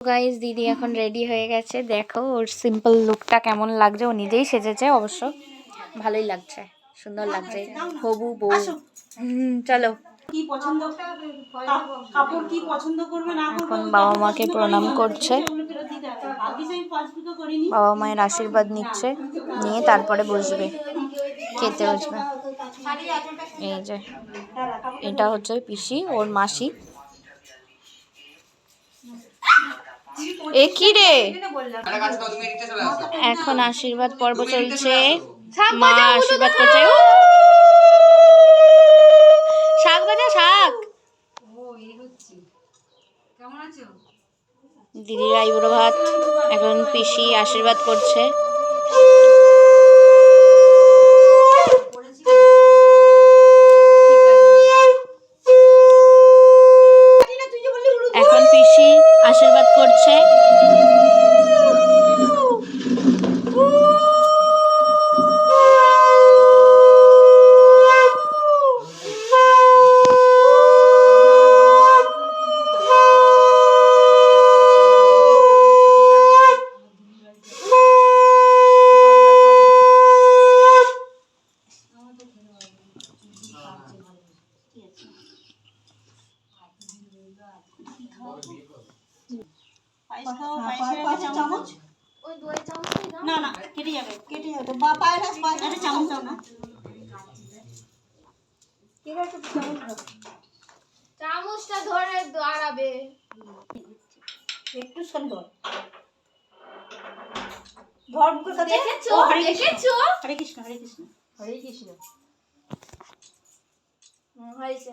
Guys দিদি এখন ready হয়ে গেছে, দেখো ওর সিম্পল লুকটা কেমন লাগছে। ও নিজেই সেজেছে অবশ্য, ভালোই লাগছে, সুন্দর লাগছে, হবু বউ। চলো এখন বাবা মাকে প্রণাম করছে, বাবা মায়ের আশীর্বাদ নিচ্ছে, নিয়ে তারপরে বসবে, খেতে বসবে। এই যে এটা হচ্ছে পিসি, ওর মাসি। এ কি রে, এখন আশীর্বাদ পর্ব চলছে, মা আশীর্বাদ করছে। শাক বাজা শাক। দিদির আইবুড়ো ভাত, এখন পিসি আশীর্বাদ করছে। এখন পিসি আশীর্বাদ করছে। চামচটা ধরে দাঁড়াবে একটু সুন্দর ধর মুখের কাছে। দেখেছো দেখেছো? হরে কৃষ্ণ হরে কৃষ্ণ হরে কৃষ্ণ হয়েছে।